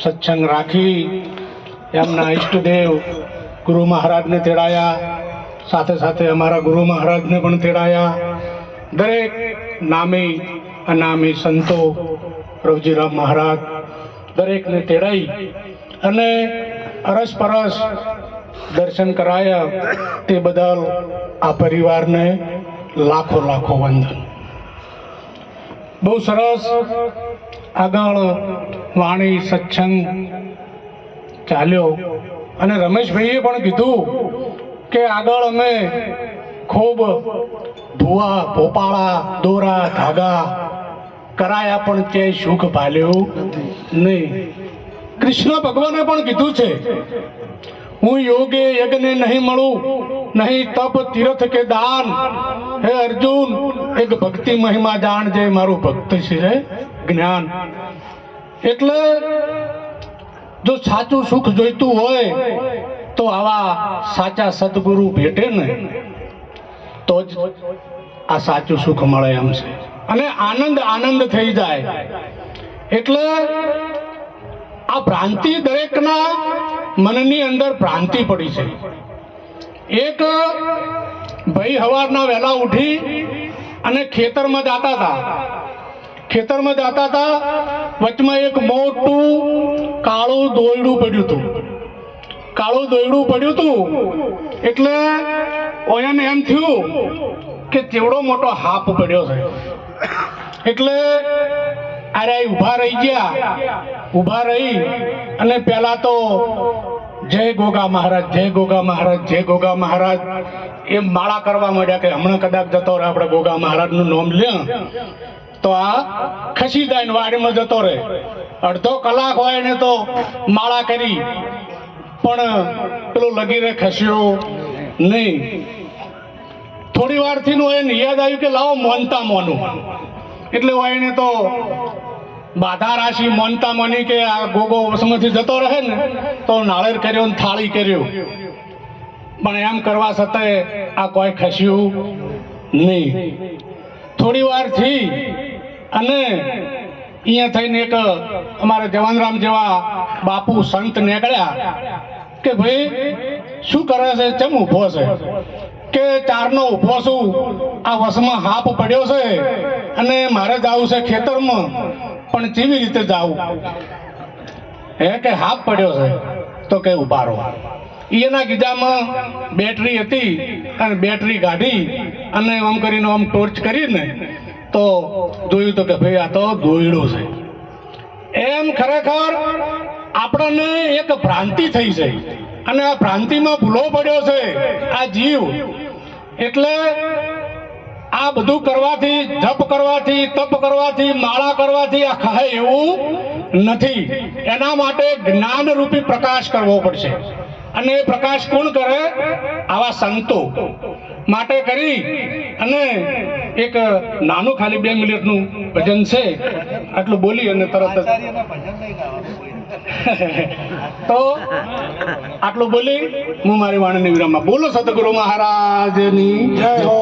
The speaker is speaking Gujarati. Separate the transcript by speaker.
Speaker 1: સત્સંગ રાખી એમના ઈષ્ટદેવ ગુરુ મહારાજને તેડાયા, સાથે સાથે અમારા ગુરુ મહારાજને પણ તેડાયા. દરેક નામી અનામી સંતો પ્રભુજીરામ મહારાજ દરેકને તેડાઈ અને અરસપરસ દર્શન કરાયા. તે બદલ આ પરિવારને લાખો લાખો વંદન. બહુ સરસ આગળ વાણી સત્સંગ ચાલ્યો અને રમેશભાઈએ પણ કીધું કે આગળ અમે ખૂબ ભૂવા ભોપાળા દોરા ધાગા કરાયા પણ તે સુખ ભાલ્યું નહીં. કૃષ્ણ ભગવાને પણ કીધું છે, હું યોગે યજ્ઞ નહીં મળું, નહીં તપ તીર્થ કે દાન. હે અર્જુન, એક ભક્તિ મહિમા જાણ, જે મારું ભક્ત છે જ્ઞાન. એટલે જો સાચું સુખ જોઈતું હોય તો આવા સાચા સદગુરુ ભેટે ને તો જ આ સાચું સુખ મળે એમ છે, અને આનંદ આનંદ થઈ જાય. એટલે આ ભ્રાંતિ દરેકના મનની અંદર ભ્રાંતિ પડી છે. એક ભાઈ સવારના વહેલા ઉઠી અને ખેતરમાં જતા હતા. વચમાં એક મોટું કાળું દોયડું પડ્યું હતું. એટલે ઓયાને એમ થયું કે કેવડો મોટો હાપ પડ્યો છે. એટલે અરે ઊભા રહી ગયા. ઊભા રહી અને પહેલા તો જય ગોગા મહારાજ, જય ગોગા મહારાજ, જય ગોગા મહારાજ એમ માળા કરવા માંડ્યા કે હમણાં કદાચ જતો રહે આપણે ગોગા મહારાજનું નામ લે તો આ ખસી જાય ને વાડીમાં જતો રહે. અડધો કલાક હોય ને તો માળા કરી પણ પેલું લગીરે ખસ્યો નહીં. થોડી વારથી એને યાદ આવ્યું કે લાવો મોનતા મોનું. એટલે એને તો બાધા રાશિ મોનતા મોની કે આ ગોગો વસમાંથી જતો રહે ને તો નાળેર કર્યો ને થાળી કર્યો, પણ એમ કરવા છતાંય આ કોઈ ખસ્યું નહીં. થોડી વાર થી અને અહીંયા થઈને એક અમારા જવાનરામ જેવા બાપુ સંત નીકળ્યા કે ભાઈ શું કરે છે, ચમ ઊભો છે? કે ચારનો ઊભો છું, આ વસમાં હાપ પડ્યો છે અને મારે જવું છે ખેતરમાં, પણ કેવી રીતે જાવું? હે કે હાપ પડ્યો છે તો કે ઊભા રહો. એના ગીજામાં બેટરી હતી અને બેટરી કાઢી અને આમ કરીને આમ ટોર્ચ કરીને તો જોયું તો કે ભાઈ આ તો દોયડું છે. એમ ખરેખર આપણને એક ભ્રાંતિ થઈ છે અને આ ભ્રાંતિમાં ભૂલો પડ્યો છે આ જીવ. એટલે આ બધું કરવાથી, જપ કરવાથી, તપ કરવાથી, માળા કરવાથી આ ખાય એવું નથી. એના માટે જ્ઞાન રૂપી પ્રકાશ કરવો પડશે, અને એ પ્રકાશ કોણ કરે? આવા સંતો. માટે કરી અને એક નાનું ખાલી 2 મિનિટનું ભજન છે, આટલું બોલી અને તરત જ તો આટલું બોલી હું મારી વાણીને વિરામમાં. બોલો સતગુરુ મહારાજની જય હો.